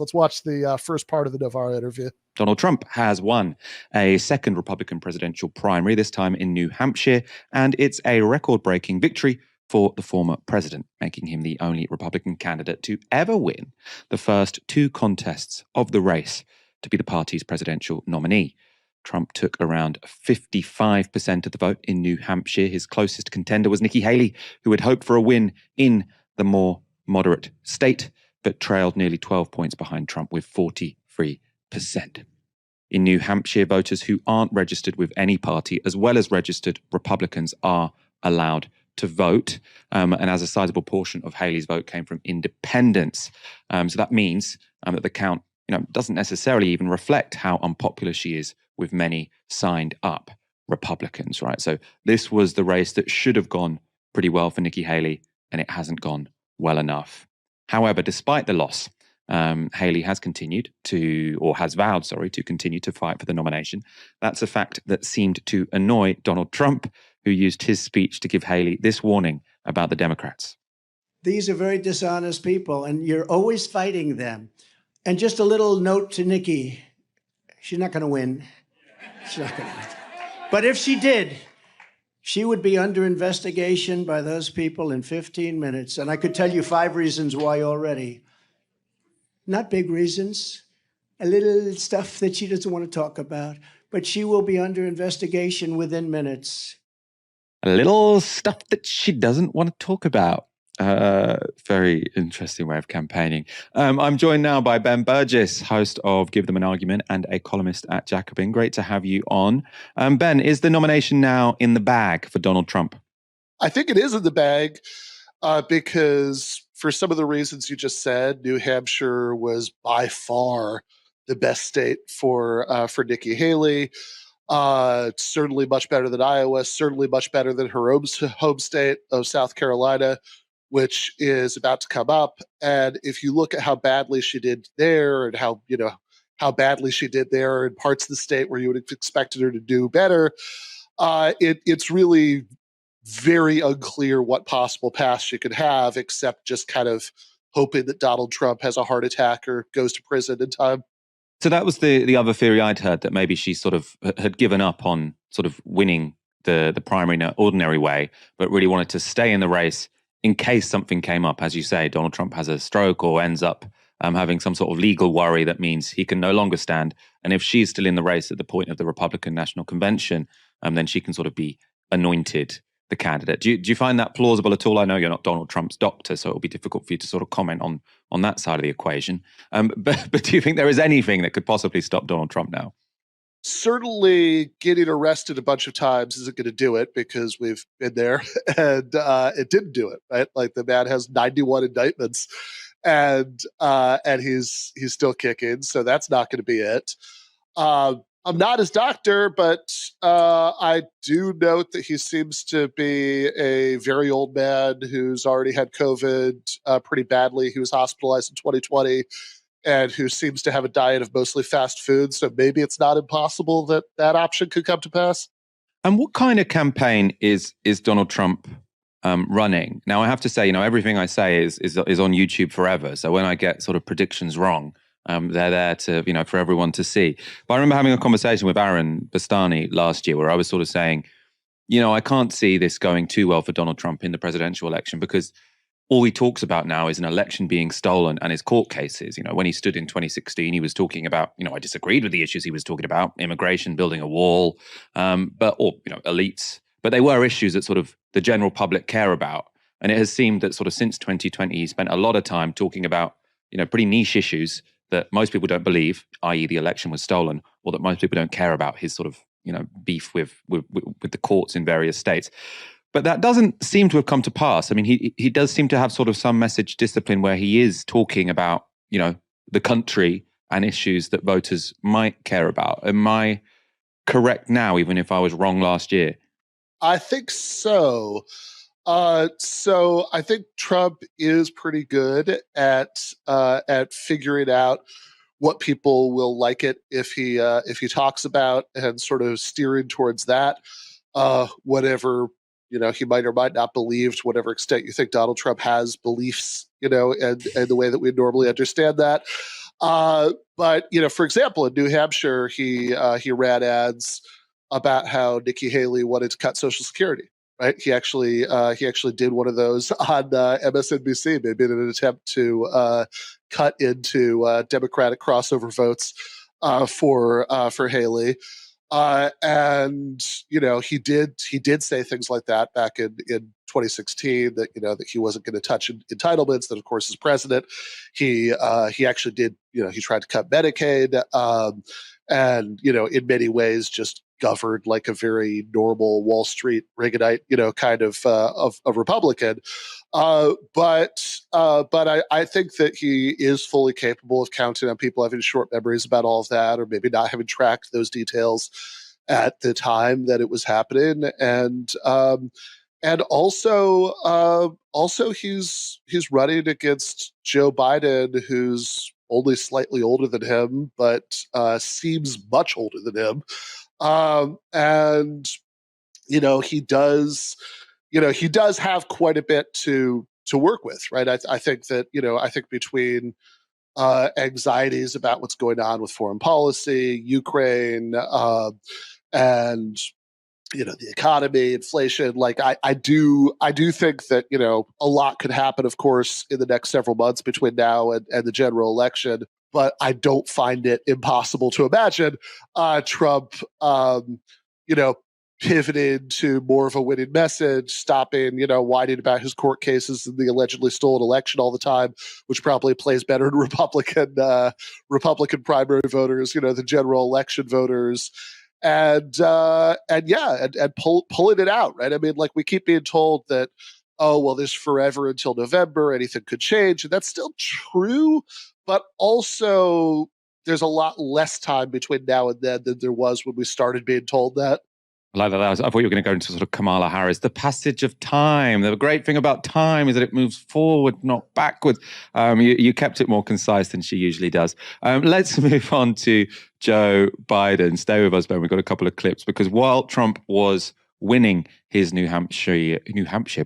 Let's watch the first part of the Novara interview. Donald Trump has won a second Republican presidential primary, this time in New Hampshire, and it's a record-breaking victory for the former president, making him the only Republican candidate to ever win the first two contests of the race to be the party's presidential nominee. Trump took around 55% of the vote in New Hampshire. His closest contender was Nikki Haley, who had hoped for a win in the more moderate state, but trailed nearly 12 points behind Trump with 43%. In New Hampshire, voters who aren't registered with any party, as well as registered Republicans, are allowed to vote. And as a sizable portion of Haley's vote came from independents. So that means that the count doesn't necessarily even reflect how unpopular she is with many signed up Republicans, right? So this was the race that should have gone pretty well for Nikki Haley, and it hasn't gone well enough. However, despite the loss, Haley has vowed to continue to fight for the nomination. That's a fact that seemed to annoy Donald Trump, who used his speech to give Haley this warning about the Democrats. These are very dishonest people, and you're always fighting them. And just a little note to Nikki, she's not going to win. She's not going to win. But if she did, she would be under investigation by those people in 15 minutes. And I could tell you 5 reasons why already. Not big reasons, a little stuff that she doesn't want to talk about, but she will be under investigation within minutes. A little stuff that she doesn't want to talk about. Very interesting way of campaigning. I'm joined now by Ben Burgis, host of Give Them an Argument and a columnist at Jacobin. Great to have you on. Ben, is the nomination now in the bag for Donald Trump? I think it is in the bag because for some of the reasons you just said, New Hampshire was by far the best state for Nikki Haley. Certainly much better than Iowa, certainly much better than her home state of South Carolina, which is about to come up. And if you look at how badly she did there and how badly she did there in parts of the state where you would have expected her to do better, it's really very unclear what possible path she could have, except just kind of hoping that Donald Trump has a heart attack or goes to prison in time. So that was the other theory I'd heard, that maybe she sort of had given up on sort of winning the primary in an ordinary way, but really wanted to stay in the race in case something came up. As you say, Donald Trump has a stroke or ends up having some sort of legal worry that means he can no longer stand. And if she's still in the race at the point of the Republican National Convention, then she can sort of be anointed the candidate. Do you find that plausible at all? I know you're not Donald Trump's doctor, so it'll be difficult for you to sort of comment on that side of the equation. But do you think there is anything that could possibly stop Donald Trump now? Certainly getting arrested a bunch of times isn't going to do it, because we've been there and it didn't do it, right? Like, the man has 91 indictments and he's still kicking. So that's not going to be it. I'm not his doctor, but I do note that he seems to be a very old man who's already had COVID pretty badly. He was hospitalized in 2020 and who seems to have a diet of mostly fast food. So maybe it's not impossible that that option could come to pass. And what kind of campaign is Donald Trump running? Now, I have to say, everything I say is on YouTube forever. So when I get sort of predictions wrong, they're there to, for everyone to see. But I remember having a conversation with Aaron Bastani last year where I was sort of saying, I can't see this going too well for Donald Trump in the presidential election, because all he talks about now is an election being stolen and his court cases. When he stood in 2016, he was talking about, I disagreed with the issues he was talking about, immigration, building a wall, elites. But they were issues that sort of the general public care about. And it has seemed that sort of since 2020, he spent a lot of time talking about, pretty niche issues that most people don't believe, i.e. the election was stolen, or that most people don't care about, his sort of, beef with the courts in various states. But that doesn't seem to have come to pass. I mean, he does seem to have sort of some message discipline where he is talking about, the country and issues that voters might care about. Am I correct now, even if I was wrong last year? I think so. So I think Trump is pretty good at figuring out what people will like it if he talks about, and sort of steering towards that. Whatever he might or might not believe, to whatever extent you think Donald Trump has beliefs, and the way that we normally understand that. But for example, in New Hampshire, he ran ads about how Nikki Haley wanted to cut Social Security. Right? He actually did one of those on MSNBC, maybe in an attempt to cut into Democratic crossover votes for Haley. And he did say things like that back in 2016, that that he wasn't going to touch entitlements. That of course, as president, he actually did. He tried to cut Medicaid, and in many ways just governed like a very normal Wall Street Reaganite, kind of Republican. But I think that he is fully capable of counting on people having short memories about all of that, or maybe not having tracked those details at the time that it was happening. And also he's running against Joe Biden, who's only slightly older than him, but seems much older than him. And he does have quite a bit to work with, right? I think that I think between anxieties about what's going on with foreign policy, Ukraine, and the economy, inflation, like I do think that a lot could happen, of course, in the next several months between now and the general election. But I don't find it impossible to imagine Trump, pivoted to more of a winning message, stopping, whining about his court cases and the allegedly stolen election all the time, which probably plays better in Republican primary voters, the general election voters. And pulling it out, right? I mean, like, we keep being told that, oh, well, there's forever until November, anything could change, and that's still true. But also, there's a lot less time between now and then than there was when we started being told that. I like that. I thought you were going to go into sort of Kamala Harris. The passage of time. The great thing about time is that it moves forward, not backwards. You kept it more concise than she usually does. Let's move on to Joe Biden. Stay with us, Ben. We've got a couple of clips, because while Trump was winning his New Hampshire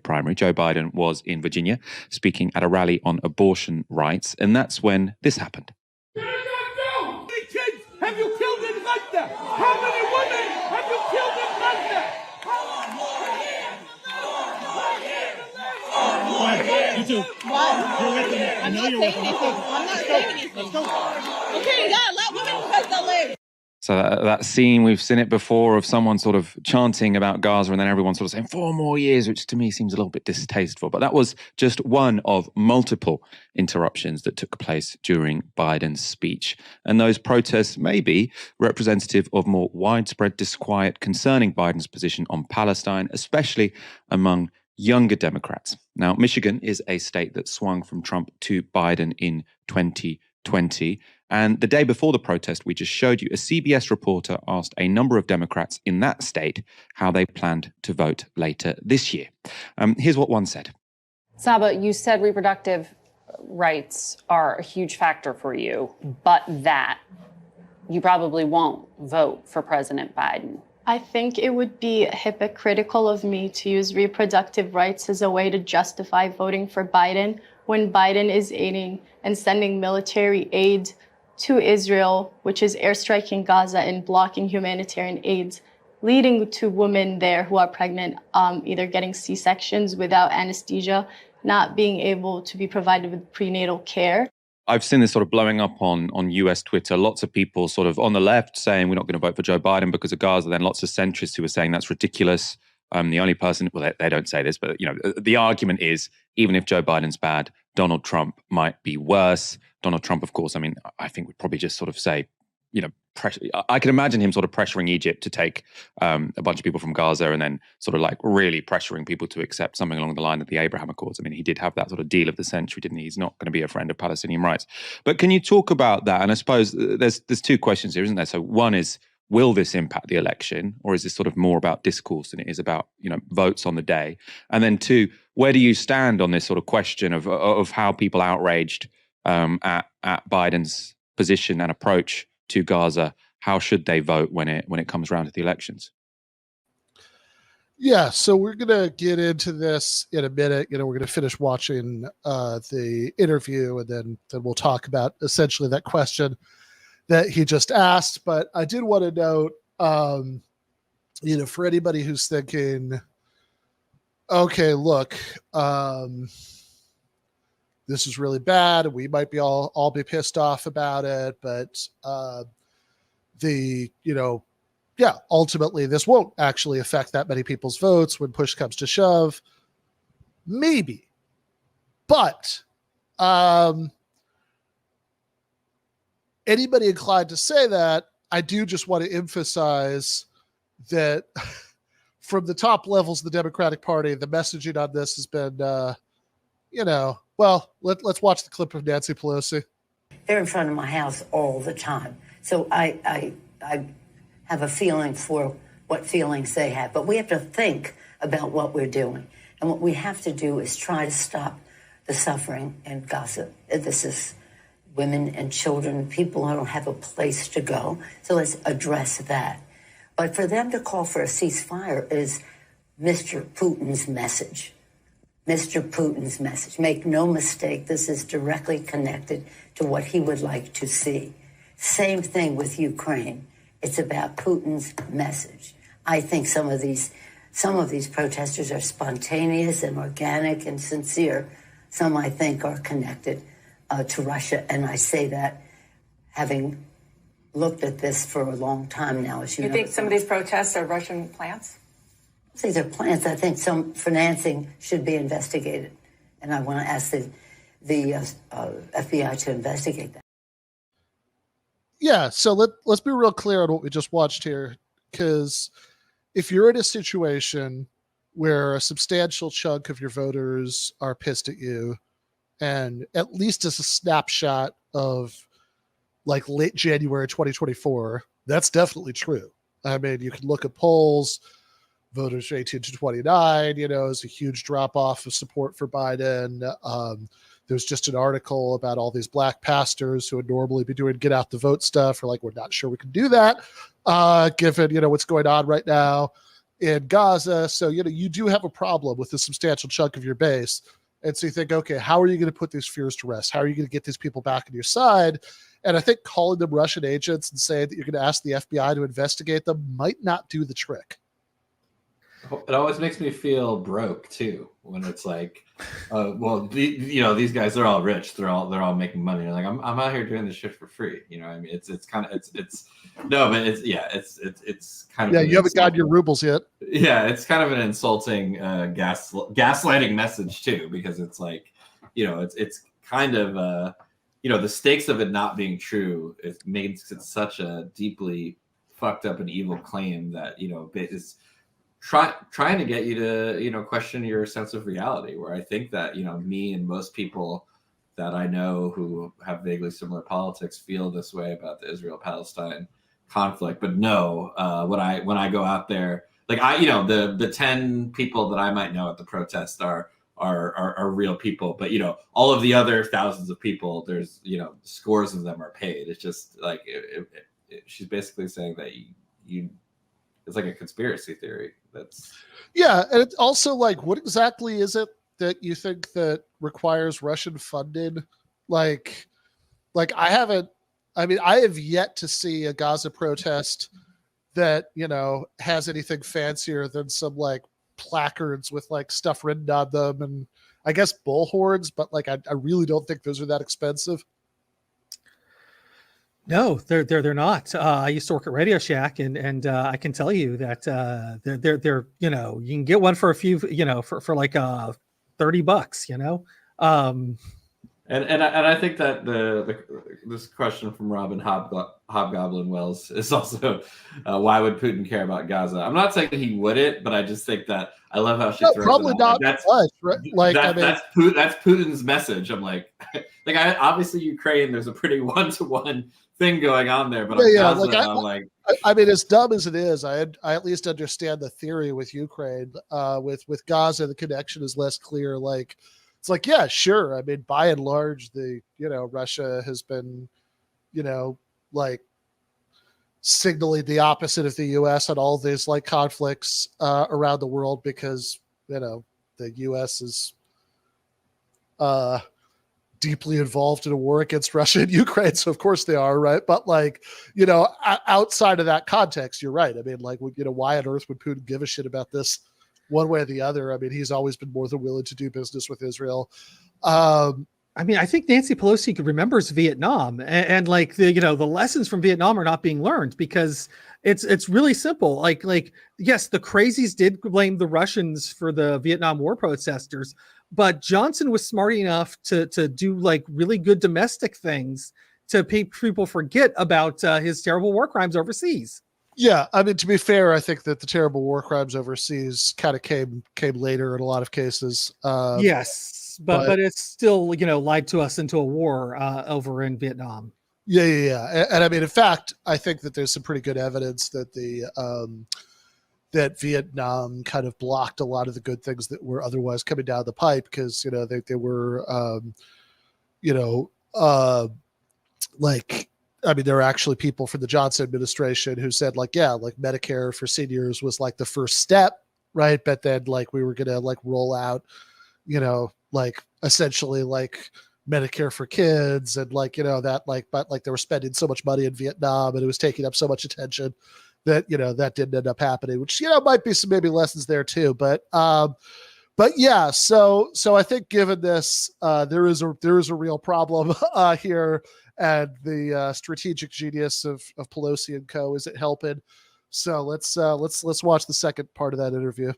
primary, Joe Biden was in Virginia speaking at a rally on abortion rights. And that's when this happened. How many kids have you killed in Gaza? How many women have you killed in Gaza? You too. What? You're with them. I'm not saying anything. I'm not saying anything. Let's go. Okay, you gotta let women in Gaza live. So that scene, we've seen it before, of someone sort of chanting about Gaza and then everyone sort of saying 4 more years, which to me seems a little bit distasteful. But that was just one of multiple interruptions that took place during Biden's speech. And those protests may be representative of more widespread disquiet concerning Biden's position on Palestine, especially among younger Democrats. Now, Michigan is a state that swung from Trump to Biden in 2020. And the day before the protest we just showed you, a CBS reporter asked a number of Democrats in that state how they planned to vote later this year. Here's what one said. Saba, you said reproductive rights are a huge factor for you, but that you probably won't vote for President Biden. I think it would be hypocritical of me to use reproductive rights as a way to justify voting for Biden when Biden is aiding and sending military aid to Israel, which is airstriking Gaza and blocking humanitarian aid, leading to women there who are pregnant, either getting C-sections without anesthesia, not being able to be provided with prenatal care. I've seen this sort of blowing up on US Twitter. Lots of people sort of on the left saying we're not going to vote for Joe Biden because of Gaza. Then lots of centrists who are saying that's ridiculous. The only person, well, they don't say this, but the argument is even if Joe Biden's bad, Donald Trump might be worse. Donald Trump, of course, I mean, I think would probably just sort of say, I can imagine him sort of pressuring Egypt to take a bunch of people from Gaza and then sort of like really pressuring people to accept something along the line of the Abraham Accords. I mean, he did have that sort of deal of the century, didn't he? He's not going to be a friend of Palestinian rights. But can you talk about that? And I suppose there's 2 questions here, isn't there? So one is, will this impact the election, or is this sort of more about discourse than it is about votes on the day? And then 2, where do you stand on this sort of question of how people outraged at Biden's position and approach to Gaza, how should they vote when it comes around to the elections? Yeah, so we're gonna get into this in a minute. We're gonna finish watching the interview, and then we'll talk about essentially that question that he just asked. But I did want to note, for anybody who's thinking, okay, look, this is really bad, and we might be all be pissed off about it, but ultimately this won't actually affect that many people's votes when push comes to shove. Maybe. But anybody inclined to say that, I do just want to emphasize that from the top levels of the Democratic Party, the messaging on this has been, let's watch the clip of Nancy Pelosi. They're in front of my house all the time. So I have a feeling for what feelings they have. But we have to think about what we're doing. And what we have to do is try to stop the suffering in Gaza. This is women and children, people who don't have a place to go. So let's address that. But for them to call for a ceasefire is Mr. Putin's message. Mr. Putin's message. Make no mistake, this is directly connected to what he would like to see. Same thing with Ukraine. It's about Putin's message. I think some of these protesters are spontaneous and organic and sincere. Some, I think, are connected to Russia. And I say that having looked at this for a long time now. As you know, think some of these protests are Russian plants? These are plants. I think some financing should be investigated. And I want to ask the FBI to investigate that. Yeah, so let's be real clear on what we just watched here, because if you're in a situation where a substantial chunk of your voters are pissed at you, and at least as a snapshot of like late January 2024, that's definitely true. I mean, you can look at polls, voters 18 to 29, is a huge drop off of support for Biden. There's just an article about all these black pastors who would normally be doing get out the vote stuff, or like, we're not sure we can do that, given, what's going on right now in Gaza. So, you do have a problem with a substantial chunk of your base. And so you think, okay, how are you going to put these fears to rest? How are you going to get these people back on your side? And I think calling them Russian agents and saying that you're going to ask the FBI to investigate them might not do the trick. It always makes me feel broke too, when it's like, these guys, they're all rich, they're all making money. And like, I'm out here doing this shit for free. I mean, it's kind of it's kind of, yeah, you haven't gotten your rubles yet. Yeah, it's kind of an insulting gaslighting message too, because it's like, it's kind of the stakes of it not being true. It makes it such a deeply fucked up and evil claim that is trying to get you to question your sense of reality, where I think that me and most people that I know who have vaguely similar politics feel this way about the Israel-Palestine conflict. But no, when I go out there, like the 10 people that I might know at the protest are real people, but all of the other thousands of people, there's scores of them are paid. It's just like she's basically saying that you it's like a conspiracy theory. And it's also like, what exactly is it that you think that requires Russian funding? Like I have yet to see a Gaza protest that, has anything fancier than some like placards with like stuff written on them and I guess bullhorns, but like I really don't think those are that expensive. No, they're not. I used to work at Radio Shack, and I can tell you that they're you can get one for a few for like $30. And I think that this question from Robin Hobgoblin Wells is also why would Putin care about Gaza? I'm not saying he wouldn't, but I just think that I love how she throws probably it out. Not much, right? Like that's Putin's message. I'm like obviously Ukraine, there's a pretty one-to-one thing going on there, but Gaza, I mean, as dumb as it is, I at least understand the theory with Ukraine. With Gaza, the connection is less clear. Like, it's like, yeah, sure. I mean, by and large, Russia has been, like signaling the opposite of the U.S. on all these like conflicts around the world, because the U.S. is deeply involved in a war against Russia and Ukraine, so of course they are, right? But like, outside of that context, you're right. I mean, like, why on earth would Putin give a shit about this one way or the other? I mean, he's always been more than willing to do business with Israel. I mean, I think Nancy Pelosi remembers Vietnam, and like the lessons from Vietnam are not being learned, because it's really simple. Like yes, the crazies did blame the Russians for the Vietnam War protesters, but Johnson was smart enough to do like really good domestic things to make people forget about his terrible war crimes overseas. Yeah, I mean, to be fair, I think that the terrible war crimes overseas kind of came later in a lot of cases. Yes, but it's still lied to us into a war over in Vietnam. Yeah. And I mean, in fact, I think that there's some pretty good evidence that that Vietnam kind of blocked a lot of the good things that were otherwise coming down the pipe, because they were like, I mean, there are actually people from the Johnson administration who said like, yeah, like Medicare for seniors was like the first step, right? But then like we were gonna like roll out, like essentially like Medicare for kids, and like that, like, but like they were spending so much money in Vietnam and it was taking up so much attention that that didn't end up happening, which might be some maybe lessons there too. But yeah, so I think given this, there is a real problem here, and the strategic genius of Pelosi and co. isn't helping. So let's watch the second part of that interview.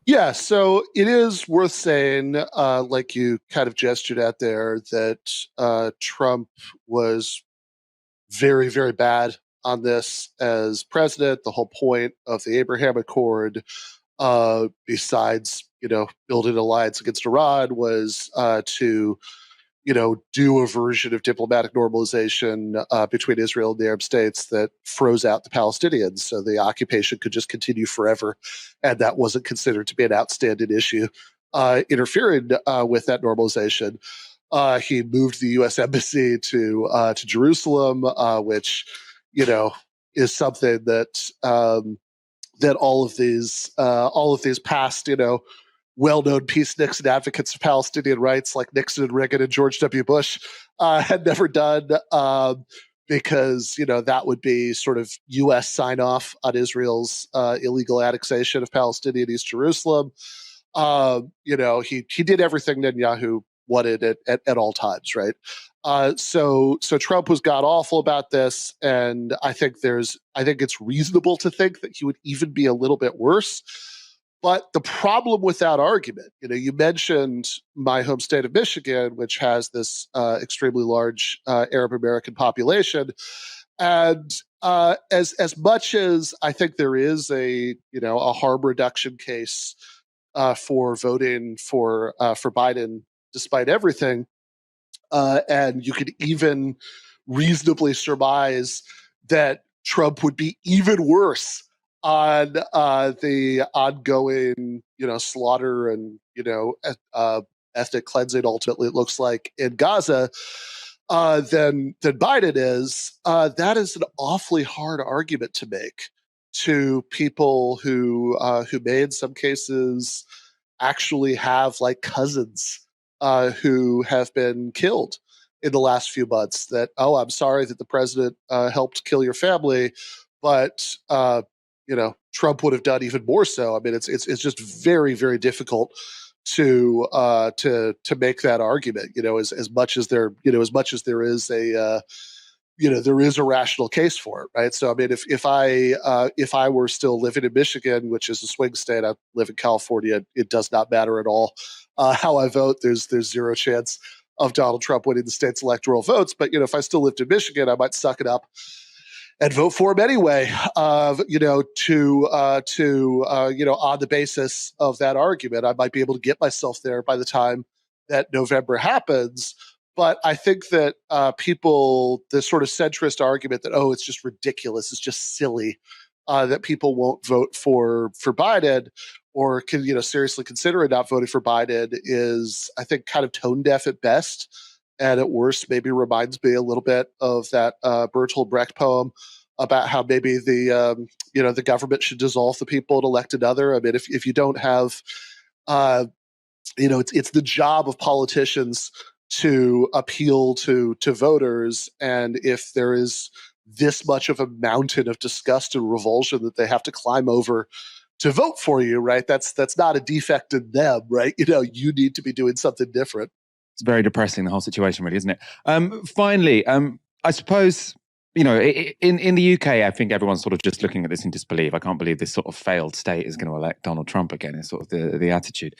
Yeah, so it is worth saying, like you kind of gestured at there, that Trump was very, very bad on this as president. The whole point of the Abraham Accord, besides building an alliance against Iran, was to do a version of diplomatic normalization between Israel and the Arab states that froze out the Palestinians, so the occupation could just continue forever, and that wasn't considered to be an outstanding issue. Interfering with that normalization, he moved the U.S. embassy to Jerusalem, which is something that that all of these past well-known peaceniks and advocates of Palestinian rights like Nixon and Reagan and George W. Bush had never done, because that would be sort of U.S. sign-off on Israel's illegal annexation of Palestinian East Jerusalem. He did everything Netanyahu wanted at all times, right? So Trump was god awful about this, and I think it's reasonable to think that he would even be a little bit worse. But the problem with that argument, you mentioned my home state of Michigan, which has this extremely large Arab American population, and as much as I think there is a harm reduction case for voting for Biden despite everything, and you could even reasonably surmise that Trump would be even worse on the ongoing, slaughter and ethnic cleansing. Ultimately, it looks like in Gaza, than Biden is. That is an awfully hard argument to make to people who may in some cases actually have like cousins who have been killed in the last few months. That, oh, I'm sorry that the president helped kill your family, but Trump would have done even more so. I mean, it's just very, very difficult to make that argument. As much as there is a there is a rational case for it, right? So I mean, if I were still living in Michigan, which is a swing state, I live in California, it does not matter at all how I vote. There's zero chance of Donald Trump winning the state's electoral votes. But if I still lived in Michigan, I might suck it up and vote for him anyway. On the basis of that argument, I might be able to get myself there by the time that November happens. But I think that this sort of centrist argument that, oh, it's just ridiculous, it's just silly, that people won't vote for Biden or can seriously consider not voting for Biden, is, I think, kind of tone deaf at best, and at worst maybe reminds me a little bit of that Bertolt Brecht poem, about how maybe the government should dissolve the people and elect another. I mean, if you don't have, it's the job of politicians to appeal to voters, and if there is this much of a mountain of disgust and revulsion that they have to climb over to vote for you, right? That's not a defect in them, right? You need to be doing something different. It's very depressing, the whole situation, really, isn't it? Finally, I suppose, in the UK, I think everyone's sort of just looking at this in disbelief. I can't believe this sort of failed state is going to elect Donald Trump again, is sort of the attitude.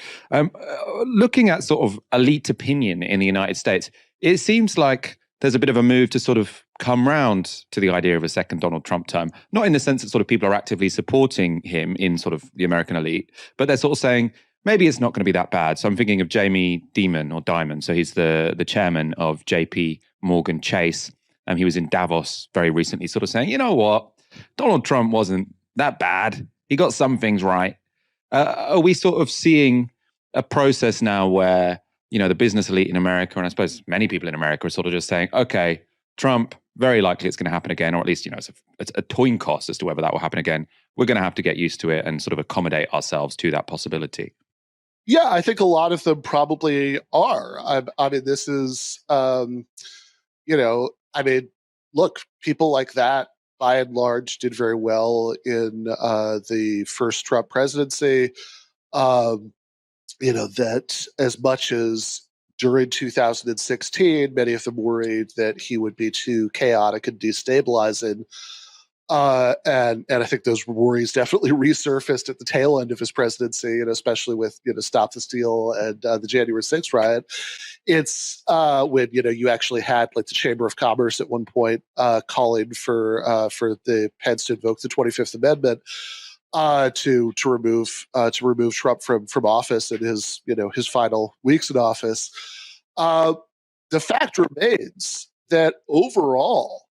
Looking at sort of elite opinion in the United States, it seems like there's a bit of a move to sort of come round to the idea of a second Donald Trump term, not in the sense that sort of people are actively supporting him in sort of the American elite, but they're sort of saying, maybe it's not going to be that bad. So I'm thinking of Jamie Dimon. So he's the chairman of JP Morgan Chase. He was in Davos very recently sort of saying, you know what, Donald Trump wasn't that bad. He got some things right. Are we sort of seeing a process now where, the business elite in America, and I suppose many people in America, are sort of just saying, okay, Trump, very likely it's going to happen again, or at least, it's a toin cost as to whether that will happen again. We're going to have to get used to it and sort of accommodate ourselves to that possibility. Yeah, I think a lot of them probably are. I mean, this is, look, people like that, by and large, did very well in the first Trump presidency. That as much as during 2016, many of them worried that he would be too chaotic and destabilizing. And I think those worries definitely resurfaced at the tail end of his presidency, and especially with Stop the Steal and the January 6th riot. It's when you actually had like the Chamber of Commerce at one point calling for the Pence to invoke the 25th Amendment to remove Trump from office in his final weeks in office. The fact remains that overall,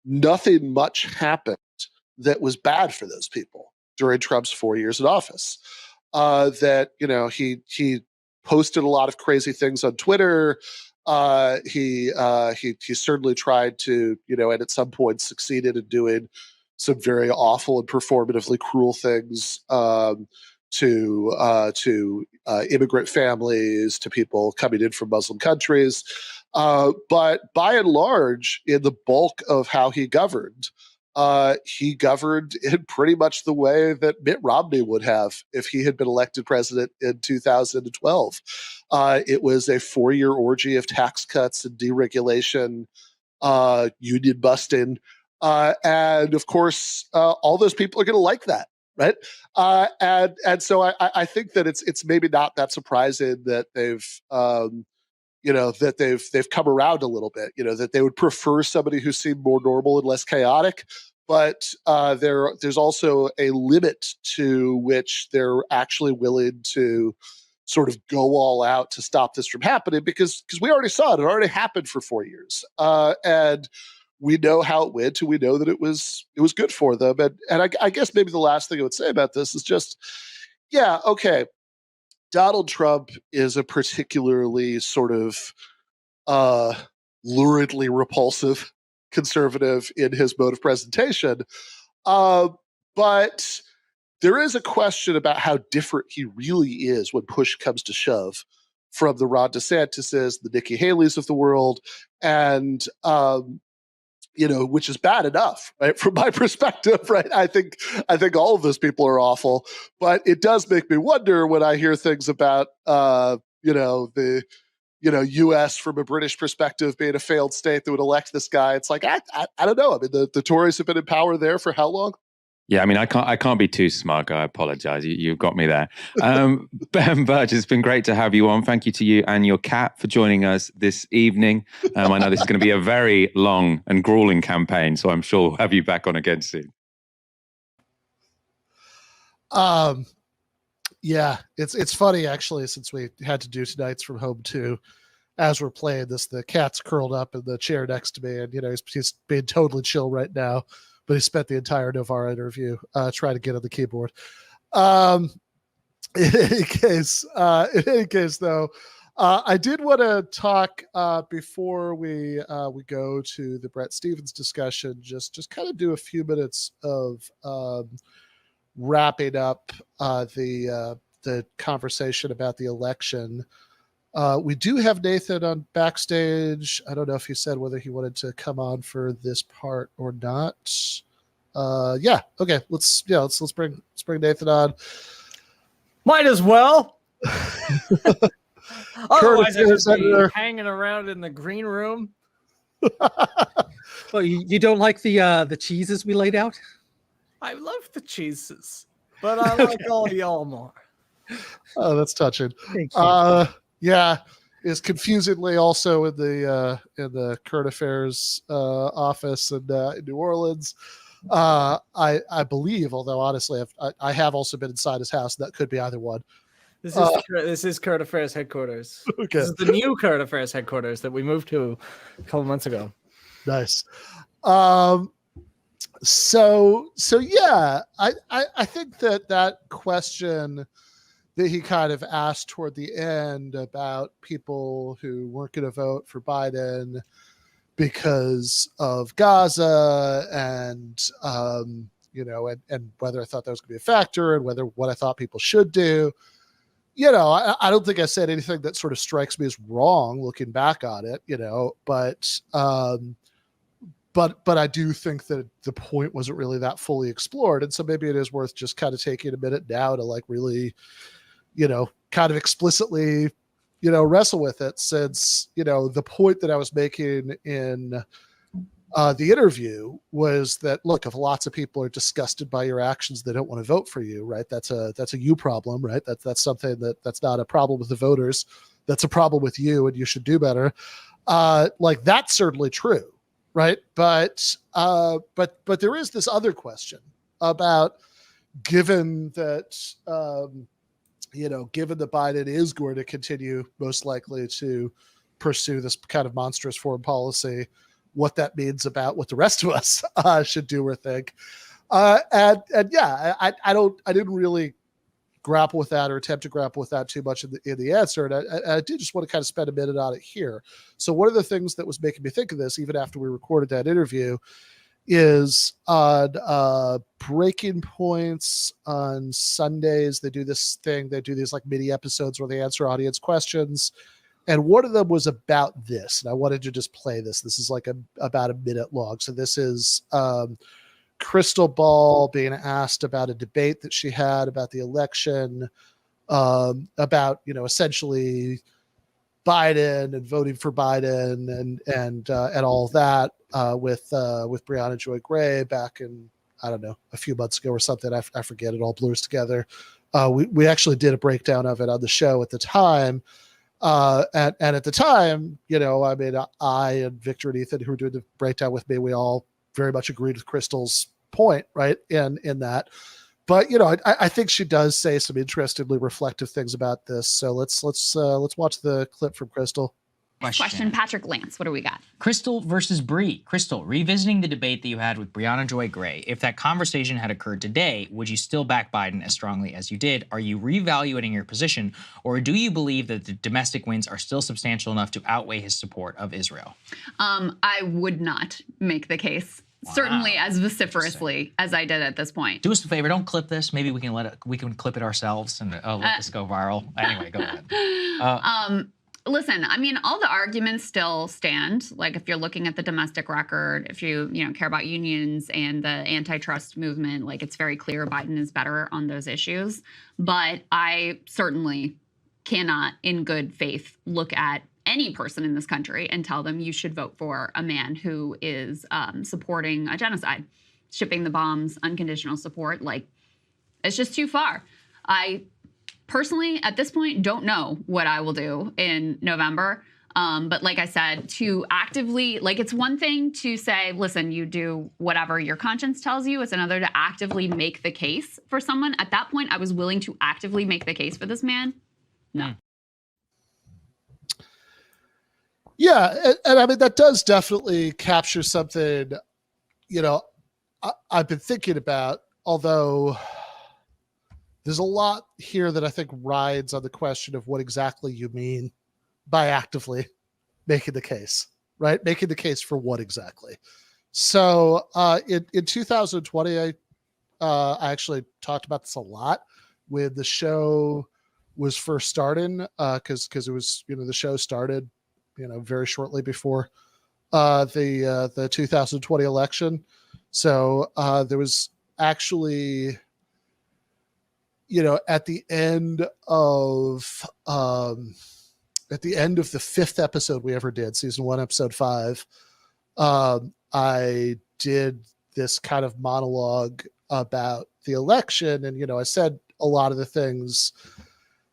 nothing much happened that was bad for those people during Trump's 4 years in office. He posted a lot of crazy things on Twitter. He certainly tried to, and at some point succeeded in doing some very awful and performatively cruel things to immigrant families, to people coming in from Muslim countries. But by and large, in the bulk of how he governed in pretty much the way that Mitt Romney would have if he had been elected president in 2012. It was a 4-year orgy of tax cuts and deregulation, union busting. And of course, all those people are going to like that. Right. And so I think that it's maybe not that surprising that they've come around a little bit, that they would prefer somebody who seemed more normal and less chaotic. But there's also a limit to which they're actually willing to sort of go all out to stop this from happening, because we already saw it. It already happened for 4 years. And we know how it went, and we know that it was good for them. And I guess maybe the last thing I would say about this is just, yeah, okay, Donald Trump is a particularly sort of luridly repulsive conservative in his mode of presentation. But there is a question about how different he really is when push comes to shove from the Ron DeSantis's, the Nikki Haley's of the world, and which is bad enough, right? From my perspective, right? I think all of those people are awful, but it does make me wonder when I hear things about, the U.S. from a British perspective being a failed state that would elect this guy. It's like, I don't know. I mean, the Tories have been in power there for how long? Yeah, I mean, I can't be too smug. I apologize. You've got me there. Ben Burge, it's been great to have you on. Thank you to you and your cat for joining us this evening. I know this is going to be a very long and grueling campaign, so I'm sure we'll have you back on again soon. Yeah, it's funny actually, since we had to do tonight's from home too. As we're playing this, the cat's curled up in the chair next to me, and he's being totally chill right now. But he spent the entire Novara interview trying to get on the keyboard. In any case, though, I did want to talk before we go to the Brett Stevens discussion. Just kind of do a few minutes of wrapping up the conversation about the election. We do have Nathan on backstage. I don't know if he said whether he wanted to come on for this part or not. Yeah, okay. Let's bring Nathan on. Might as well. Otherwise, I just be Senator. hanging around in the green room. Well, you don't like the cheeses we laid out? I love the cheeses, but I like all y'all more. Oh, that's touching. Thank you. Yeah, is confusingly also in the current affairs office in New Orleans. I believe, although honestly, I have also been inside his house. That could be either one. This is current affairs headquarters. Okay. This is the new current affairs headquarters that we moved to a couple months ago. Nice. So yeah, I think that question that he kind of asked toward the end about people who weren't going to vote for Biden because of Gaza and and whether I thought that was going to be a factor and what I thought people should do. I don't think I said anything that sort of strikes me as wrong looking back on it, but I do think that the point wasn't really that fully explored. And so maybe it is worth just kind of taking a minute now to like really, kind of explicitly, wrestle with it, since, the point that I was making in the interview was that, look, if lots of people are disgusted by your actions, they don't want to vote for you, right? That's a you problem, right? That's something that's not a problem with the voters. That's a problem with you, and you should do better. Like that's certainly true, right? But there is this other question about, given that given that Biden is going to continue most likely to pursue this kind of monstrous foreign policy, what that means about what the rest of us should do or think. And yeah, I didn't really grapple with that or attempt to grapple with that too much in the answer. And I did just want to kind of spend a minute on it here. So one of the things that was making me think of this, even after we recorded that interview, is on Breaking Points on Sundays. They do this thing. They do these like mini episodes where they answer audience questions. And one of them was about this. And I wanted to just play this. This is like about a minute long. So this is Krystal Ball being asked about a debate that she had about the election, about, essentially Biden and voting for Biden and all that with Brianna Joy Gray back in, I don't know, a few months ago or something. I forget. It all blurs together. We actually did a breakdown of it on the show at the time. And at the time, I and Victor and Ethan, who were doing the breakdown with me, we all very much agreed with Krystal's point, right? In that, but I think she does say some interestingly reflective things about this. So let's watch the clip from Krystal. Question. Patrick Lance, what do we got? Krystal versus Bree. Krystal, revisiting the debate that you had with Brianna Joy Gray, if that conversation had occurred today, would you still back Biden as strongly as you did? Are you reevaluating your position, or do you believe that the domestic wins are still substantial enough to outweigh his support of Israel? I would not make the case. Wow. Certainly as vociferously as I did at this point. Do us a favor, don't clip this. Maybe we can clip it ourselves and let this go viral. Anyway, go ahead. Listen, I mean, all the arguments still stand. Like if you're looking at the domestic record, if you care about unions and the antitrust movement, like it's very clear Biden is better on those issues. But I certainly cannot, in good faith, look at any person in this country and tell them you should vote for a man who is supporting a genocide, shipping the bombs, unconditional support. Like, it's just too far. I personally, at this point, don't know what I will do in November. But like I said, to actively, like, it's one thing to say, listen, you do whatever your conscience tells you. It's another to actively make the case for someone. At that point, I was willing to actively make the case for this man. No. Yeah, and I mean, that does definitely capture something, I've been thinking about, although there's a lot here that I think rides on the question of what exactly you mean by actively making the case, right? Making the case for what exactly? So in 2020, I actually talked about this a lot when the show was first starting, because it was, the show started, very shortly before the 2020 election. So there was actually, at the end of the fifth episode we ever did, season 1, episode 5, I did this kind of monologue about the election. And, I said a lot of the things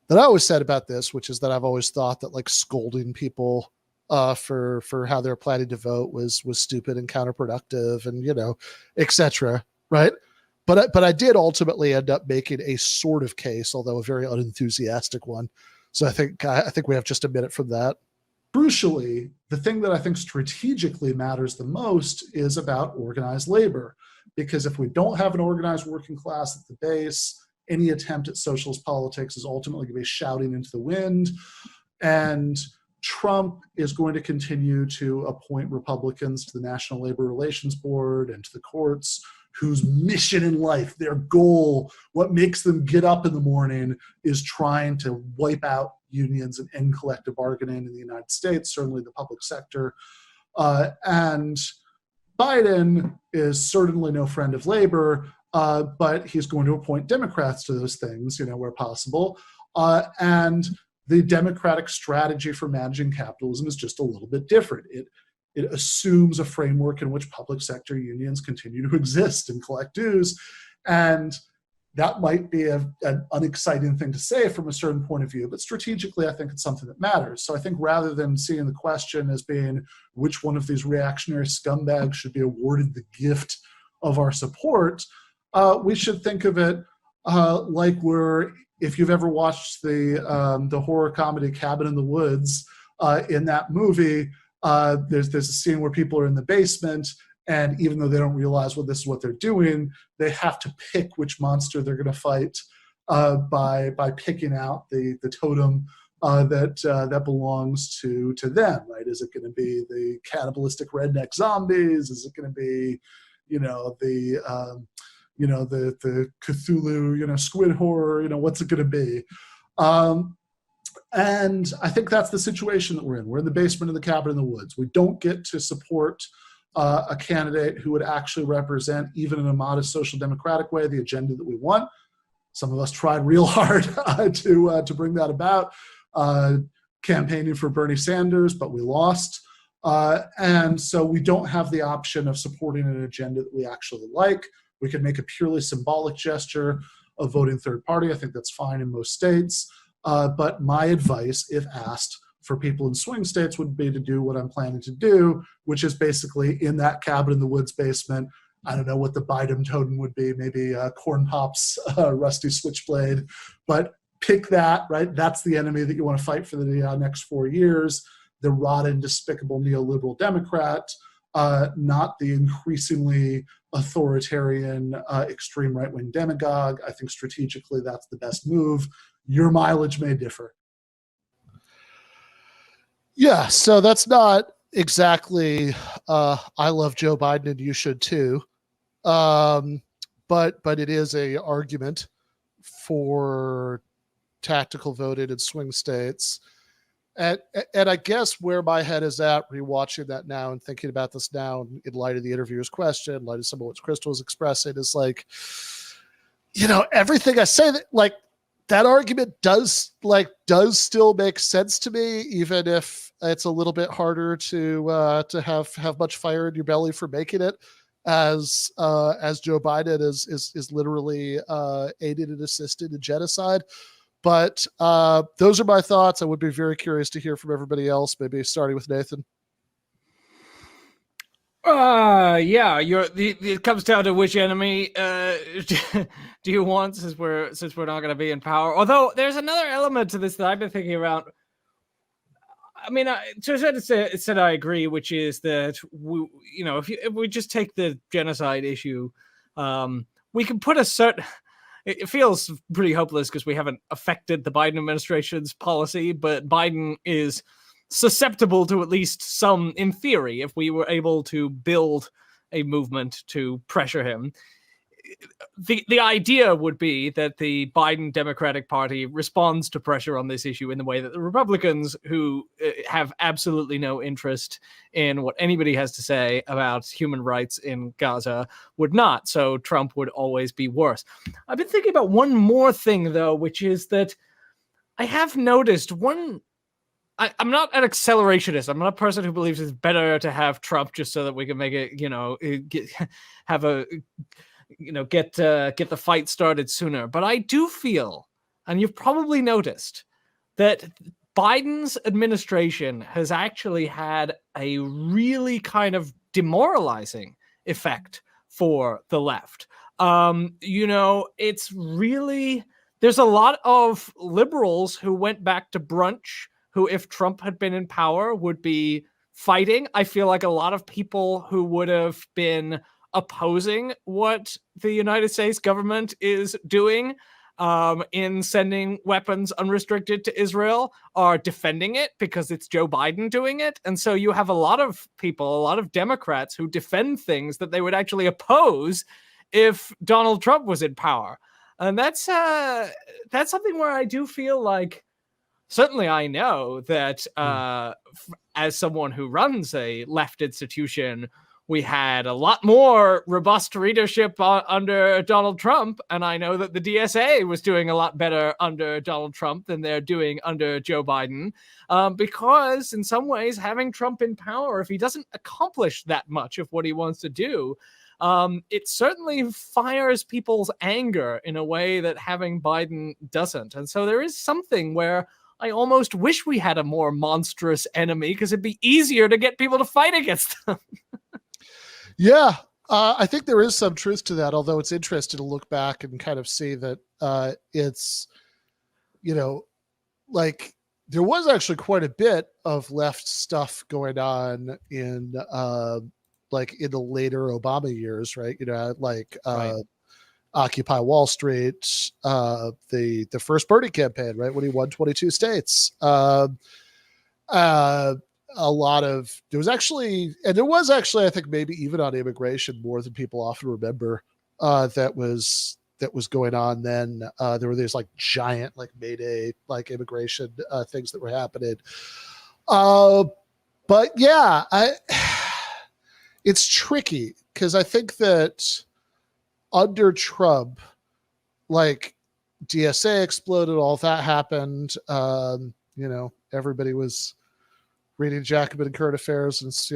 that I always said about this, which is that I've always thought that like scolding people for how they're planning to vote was stupid and counterproductive and, et cetera. Right. But I did ultimately end up making a sort of case, although a very unenthusiastic one. So I think we have just a minute from that. Crucially, the thing that I think strategically matters the most is about organized labor, because if we don't have an organized working class at the base, any attempt at socialist politics is ultimately going to be shouting into the wind. And Trump is going to continue to appoint Republicans to the National Labor Relations Board and to the courts, whose mission in life, their goal, what makes them get up in the morning is trying to wipe out unions and end collective bargaining in the United States, certainly the public sector. And Biden is certainly no friend of labor, but he's going to appoint Democrats to those things, where possible. And the Democratic strategy for managing capitalism is just a little bit different. It assumes a framework in which public sector unions continue to exist and collect dues. And that might be an unexciting thing to say from a certain point of view, but strategically, I think it's something that matters. So I think rather than seeing the question as being which one of these reactionary scumbags should be awarded the gift of our support, we should think of it like if you've ever watched the horror comedy Cabin in the Woods, in that movie, there's a scene where people are in the basement, and even though they don't realize this is what they're doing, they have to pick which monster they're going to fight by picking out the totem that belongs to them. Right? Is it going to be the cannibalistic redneck zombies? Is it going to be the Cthulhu squid horror? What's it going to be? And I think that's the situation that we're in. We're in the basement of the cabin in the woods. We don't get to support a candidate who would actually represent, even in a modest social democratic way, the agenda that we want. Some of us tried real hard to bring that about, campaigning for Bernie Sanders, but we lost. And so we don't have the option of supporting an agenda that we actually like. We can make a purely symbolic gesture of voting third party. I think that's fine in most states. But my advice, if asked, for people in swing states would be to do what I'm planning to do, which is basically in that cabin in the woods basement. I don't know what the Biden totem would be, maybe Corn Pop's rusty switchblade, but pick that, right? That's the enemy that you want to fight for the next 4 years. The rotten, despicable neoliberal Democrat, not the increasingly authoritarian, extreme right-wing demagogue. I think strategically that's the best move. Your mileage may differ. Yeah, so that's not exactly I love Joe Biden and you should too. But it is a argument for tactical voting in swing states. And I guess where my head is at rewatching that now and thinking about this now in light of the interviewer's question, in light of some of what Krystal was expressing, is like, everything I say that argument does still make sense to me, even if it's a little bit harder to have much fire in your belly for making it, as Joe Biden is literally aided and assisted in genocide. But those are my thoughts. I would be very curious to hear from everybody else, maybe starting with Nathan. Yeah, it comes down to which enemy do you want, since we're not going to be in power. Although there's another element to this that I've been thinking about. I mean, to a certain extent, I agree, which is that if we just take the genocide issue, we can put a certain. It feels pretty hopeless because we haven't affected the Biden administration's policy, but Biden is susceptible to at least some, in theory, if we were able to build a movement to pressure him. The idea would be that the Biden Democratic Party responds to pressure on this issue in the way that the Republicans, who have absolutely no interest in what anybody has to say about human rights in Gaza, would not. So Trump would always be worse. I've been thinking about one more thing, though, which is that I have noticed one. I'm not an accelerationist. I'm not a person who believes it's better to have Trump just so that we can make it, get the fight started sooner. But I do feel, and you've probably noticed, that Biden's administration has actually had a really kind of demoralizing effect for the left. It's really, there's a lot of liberals who went back to brunch, who, if Trump had been in power, would be fighting. I feel like a lot of people who would have been opposing what the United States government is doing in sending weapons unrestricted to Israel are defending it because it's Joe Biden doing it. And so you have a lot of people, a lot of Democrats who defend things that they would actually oppose if Donald Trump was in power. And that's something where I do feel like, certainly I know that as someone who runs a left institution, we had a lot more robust readership under Donald Trump, and I know that the DSA was doing a lot better under Donald Trump than they're doing under Joe Biden, because in some ways having Trump in power, if he doesn't accomplish that much of what he wants to do, it certainly fires people's anger in a way that having Biden doesn't. And so there is something where I almost wish we had a more monstrous enemy because it'd be easier to get people to fight against them. Yeah, I think there is some truth to that, although it's interesting to look back and kind of see that it's, like there was actually quite a bit of left stuff going on in in the later Obama years, right? Right. Occupy Wall Street, the first Bernie campaign, right, when he won 22 states. There was actually, I think maybe even on immigration more than people often remember, that was going on then. There were these giant Mayday immigration things that were happening. But yeah, it's tricky because I think that under Trump, DSA exploded, all that happened. Everybody was reading Jacobin and current affairs, and it's,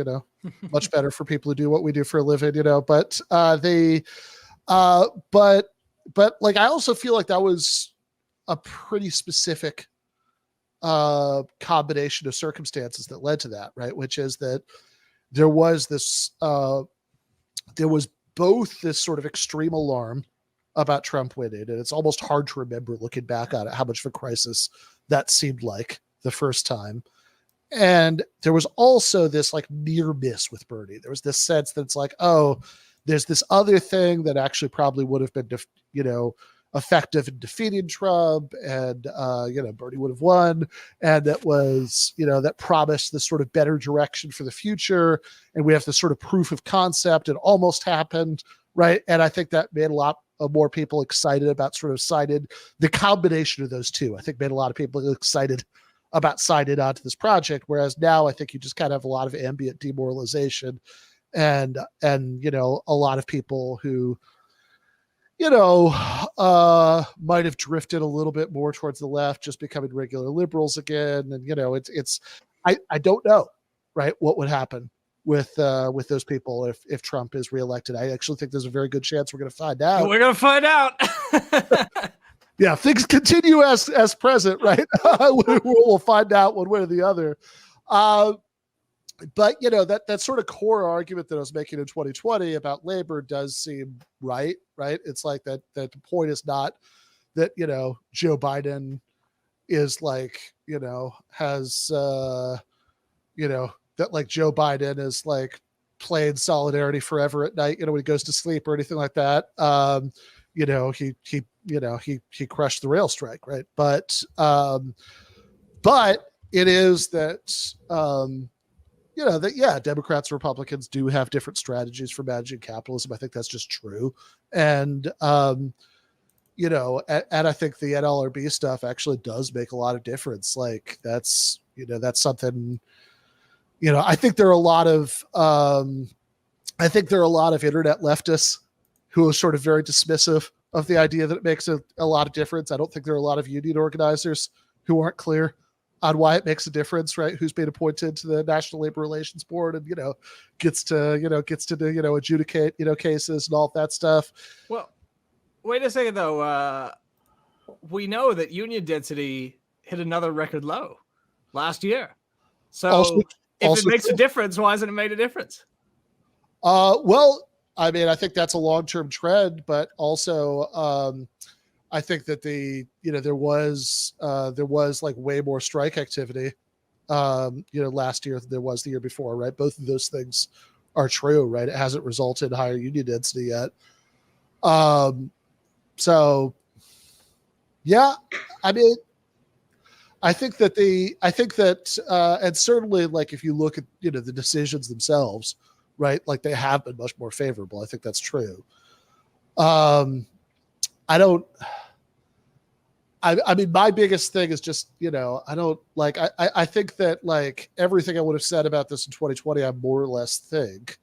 much better for people who do what we do for a living, but I also feel like that was a pretty specific combination of circumstances that led to that, right? Which is that there was both this sort of extreme alarm about Trump winning, and it's almost hard to remember looking back on it how much of a crisis that seemed like the first time. And there was also this near miss with Bernie. There was this sense that it's there's this other thing that actually probably would have been, effective in defeating Trump, and Bernie would have won, and that was, that promised this sort of better direction for the future, and we have this sort of proof of concept. It almost happened, right? And I think that made a lot of more people excited about sort of the combination of those two. I think made a lot of people excited about signing on to this project, whereas now I think you just kind of have a lot of ambient demoralization, and a lot of people who might have drifted a little bit more towards the left, just becoming regular liberals again. And, I don't know, right, what would happen with those people if Trump is reelected. I actually think there's a very good chance we're going to find out. We're going to find out. Yeah, things continue as present, right? We'll find out one way or the other. But that sort of core argument that I was making in 2020 about labor does seem right? It's like that the point is not that Joe Biden is has that Joe Biden is playing Solidarity Forever at night, when he goes to sleep or anything like that. He crushed the rail strike, right? But it is that, Democrats and Republicans do have different strategies for managing capitalism. I think that's just true. And, and I think the NLRB stuff actually does make a lot of difference. Like that's something, I think there are a lot of, internet leftists who are sort of very dismissive of the idea that it makes a lot of difference. I don't think there are a lot of union organizers who aren't clear on why it makes a difference, right? Who's been appointed to the National Labor Relations Board and, gets to adjudicate, cases and all that stuff. Well, wait a second though. We know that union density hit another record low last year. So if it makes a difference, why hasn't it made a difference? Well, I mean, I think that's a long-term trend, but also, I think that there was like way more strike activity, last year than there was the year before, right? Both of those things are true, right? It hasn't resulted in higher union density yet. So yeah, I mean, I think that and certainly like, if you look at, the decisions themselves, right? Like they have been much more favorable. I think that's true. I mean, my biggest thing is just, I think that like everything I would have said about this in 2020, I more or less think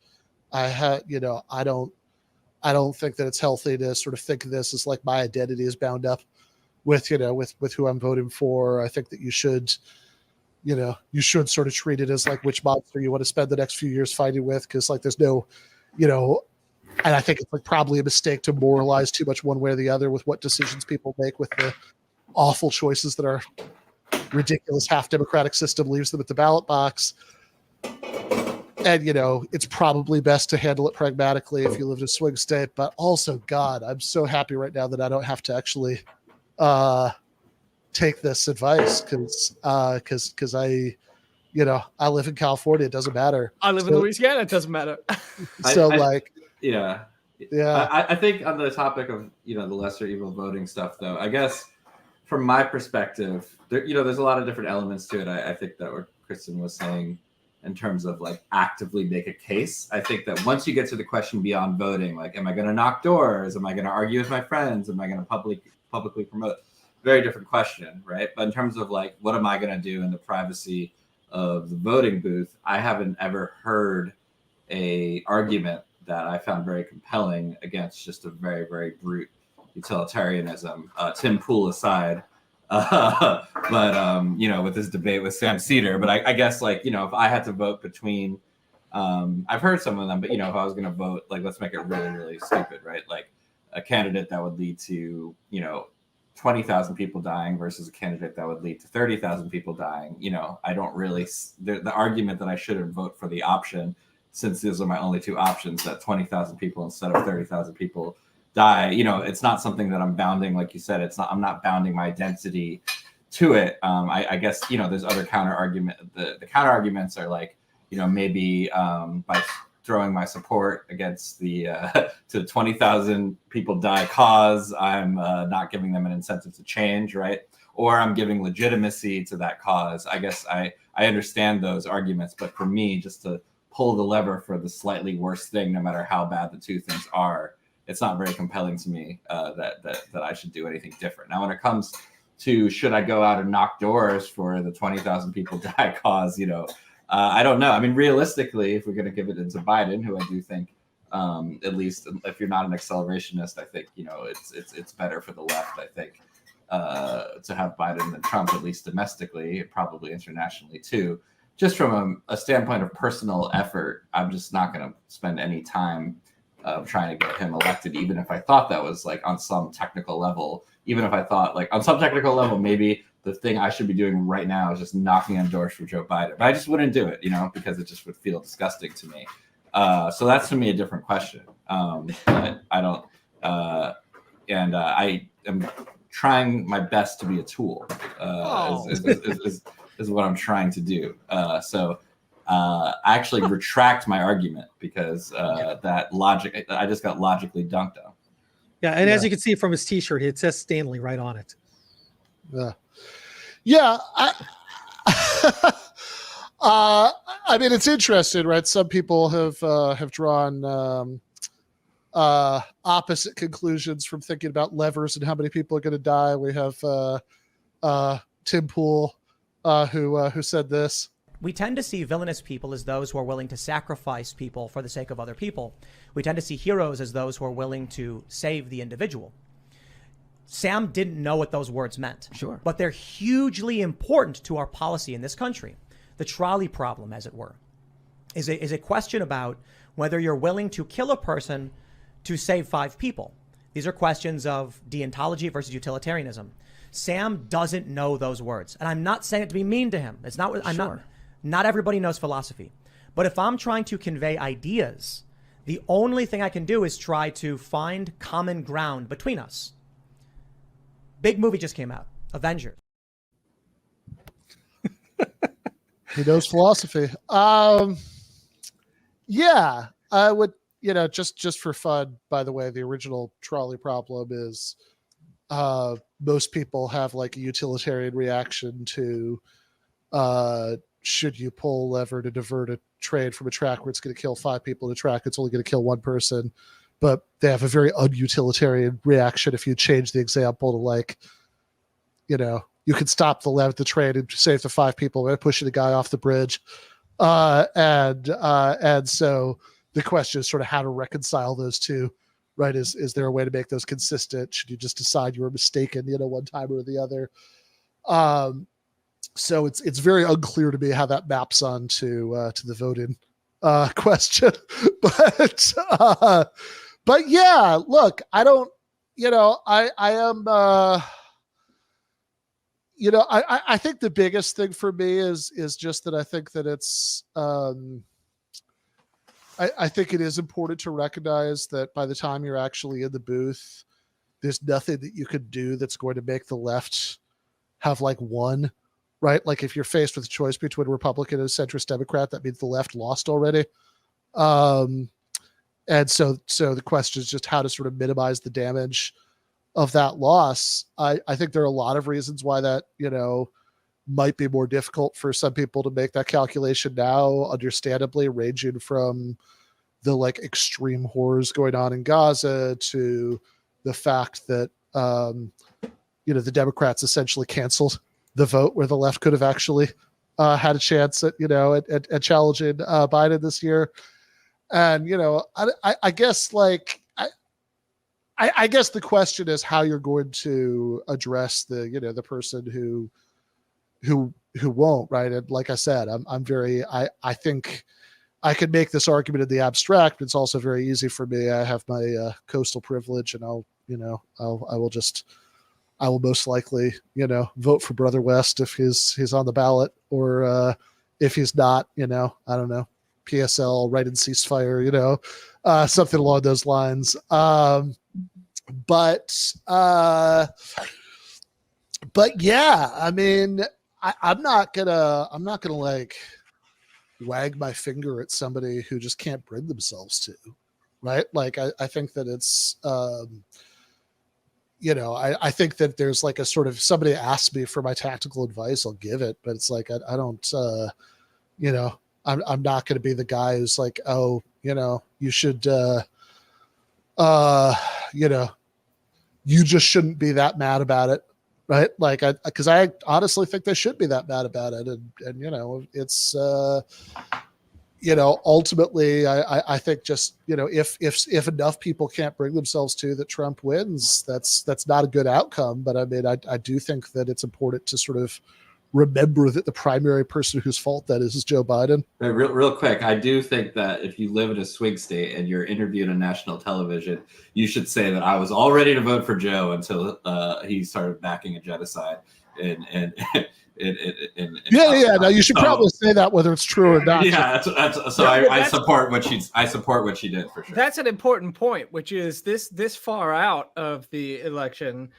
I don't think that it's healthy to sort of think of this as like my identity is bound up with who I'm voting for. I think that you should sort of treat it as like which monster you want to spend the next few years fighting with. Cause like, there's no, and I think it's like probably a mistake to moralize too much one way or the other with what decisions people make with the awful choices that our ridiculous half democratic system leaves them at the ballot box. And, it's probably best to handle it pragmatically if you live in a swing state, but also, God, I'm so happy right now that I don't have to actually take this advice because I live in California. It doesn't matter. I live in Louisiana. It doesn't matter. So I think on the topic of, the lesser evil voting stuff, though, I guess from my perspective, there's a lot of different elements to it. I think that what Kristen was saying in terms of like actively make a case. I think that once you get to the question beyond voting, like, am I going to knock doors? Am I going to argue with my friends? Am I going to publicly promote? Very different question, right? But in terms of like, what am I going to do in the privacy of the voting booth? I haven't ever heard a argument that I found very compelling against just a very, very brute utilitarianism. Tim Pool aside, with this debate with Sam Cedar. But I guess like, if I had to vote between, I've heard some of them, but if I was going to vote, like, let's make it really, really stupid, right? Like a candidate that would lead to, 20,000 people dying versus a candidate that would lead to 30,000 people dying. I don't really, the argument that I shouldn't vote for the option, since those are my only two options, that 20,000 people instead of 30,000 people die, it's not something that I'm bounding, like you said, I'm not bounding my identity to it. I guess, there's other counter argument. The counter arguments are like, maybe by throwing my support against the to 20,000 people die cause, I'm not giving them an incentive to change, right? Or I'm giving legitimacy to that cause. I guess I understand those arguments, but for me, just to pull the lever for the slightly worse thing, no matter how bad the two things are, it's not very compelling to me that I should do anything different. Now, when it comes to should I go out and knock doors for the 20,000 people die cause, I don't know. I mean, realistically, if we're going to give it into Biden, who I do think, at least if you're not an accelerationist, I think, it's better for the left, I think, to have Biden than Trump, at least domestically, probably internationally too. Just from a standpoint of personal effort, I'm just not going to spend any time trying to get him elected, even if I thought that was like on some technical level, even if I thought like on some technical level, maybe the thing I should be doing right now is just knocking on doors for Joe Biden. But I just wouldn't do it, because it just would feel disgusting to me. So that's to me a different question. But I don't, I am trying my best to be a tool, is what I'm trying to do. So I actually retract my argument because that logic, I just got logically dunked on. Yeah, and as you can see from his T-shirt, it says Stanley right on it. Yeah, I mean, it's interesting, right? Some people have drawn opposite conclusions from thinking about levers and how many people are going to die. We have Tim Pool, who said this. We tend to see villainous people as those who are willing to sacrifice people for the sake of other people. We tend to see heroes as those who are willing to save the individual. Sam didn't know what those words meant. Sure. But they're hugely important to our policy in this country. The trolley problem, as it were, is a question about whether you're willing to kill a person to save 5 people. These are questions of deontology versus utilitarianism. Sam doesn't know those words. And I'm not saying it to be mean to him. It's not what I'm not everybody knows philosophy. But if I'm trying to convey ideas, the only thing I can do is try to find common ground between us. Big movie just came out, Avengers. He knows philosophy. Yeah, I would, just for fun, by the way, the original trolley problem is most people have like a utilitarian reaction to should you pull a lever to divert a train from a track where it's going to kill 5 people in a track, it's only going to kill 1 person. But they have a very unutilitarian reaction if you change the example to like, you could stop the train and save the 5 people by pushing the guy off the bridge. And so the question is sort of how to reconcile those two, right? Is there a way to make those consistent? Should you just decide you were mistaken, one time or the other? So it's very unclear to me how that maps onto to the voting question. But yeah, look, I don't, I am, I think the biggest thing for me is just that I think that it's, I think it is important to recognize that by the time you're actually in the booth, there's nothing that you could do that's going to make the left have like won, right? Like if you're faced with a choice between a Republican and a centrist Democrat, that means the left lost already. And so the question is just how to sort of minimize the damage of that loss. I think there are a lot of reasons why that, might be more difficult for some people to make that calculation now, understandably, ranging from the like extreme horrors going on in Gaza to the fact that, the Democrats essentially canceled the vote where the left could have actually had a chance at, at challenging Biden this year. And, I guess like, I guess the question is how you're going to address the, the person who won't, right? And like I said, I think I could make this argument in the abstract, but it's also very easy for me. I have my coastal privilege, and I will most likely, vote for Brother West if he's on the ballot, or if he's not, I don't know, PSL, right in ceasefire, something along those lines. But yeah, I mean, I'm not gonna like wag my finger at somebody who just can't bring themselves to, right? Like, I think that it's, I think that there's like a sort of, somebody asks me for my tactical advice, I'll give it, but it's like, I don't, I'm not going to be the guy who's like, oh, you should, you just shouldn't be that mad about it. Right. Like, because I honestly think they should be that mad about it. And it's, ultimately, I think just, if enough people can't bring themselves to that Trump wins, that's not a good outcome. But I mean, I do think that it's important to sort of remember that the primary person whose fault that is Joe Biden. Real quick, I do think that if you live in a swing state and you're interviewed on national television, you should say that I was all ready to vote for Joe until he started backing a genocide. And no, you should probably say that whether it's true or not. Yeah, I support what she did for sure. That's an important point, which is this far out of the election.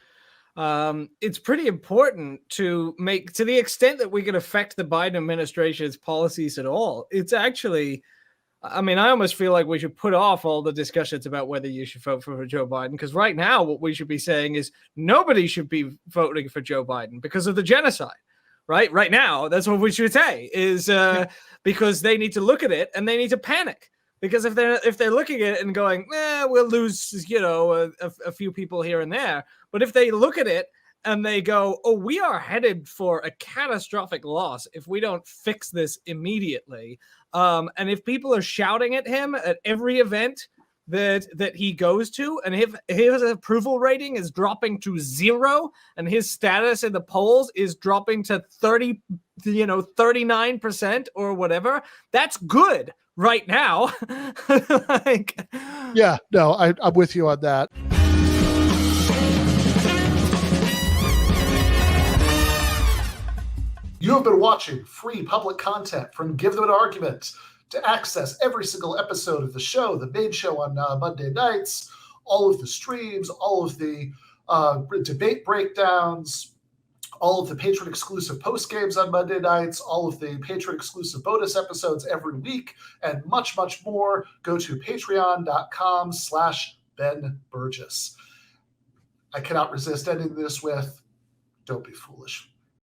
It's pretty important to make, to the extent that we can affect the Biden administration's policies at all. It's actually, I mean, I almost feel like we should put off all the discussions about whether you should vote for Joe Biden, because right now what we should be saying is nobody should be voting for Joe Biden because of the genocide, right? Right now, that's what we should say is because they need to look at it and they need to panic. Because if they're looking at it and going, we'll lose, a few people here and there. But if they look at it and they go, oh, we are headed for a catastrophic loss if we don't fix this immediately. And if people are shouting at him at every event that he goes to, and if his approval rating is dropping to 0 and his status in the polls is dropping to 39% or whatever, that's good right now. Yeah, no, I'm with you on that. You have been watching free public content from Give Them an Argument. To access every single episode of the show, the main show on Monday nights, all of the streams, all of the debate breakdowns, all of the patron-exclusive post-games on Monday nights, all of the patron-exclusive bonus episodes every week, and much, much more, go to patreon.com/Ben Burgis. I cannot resist ending this with, don't be foolish.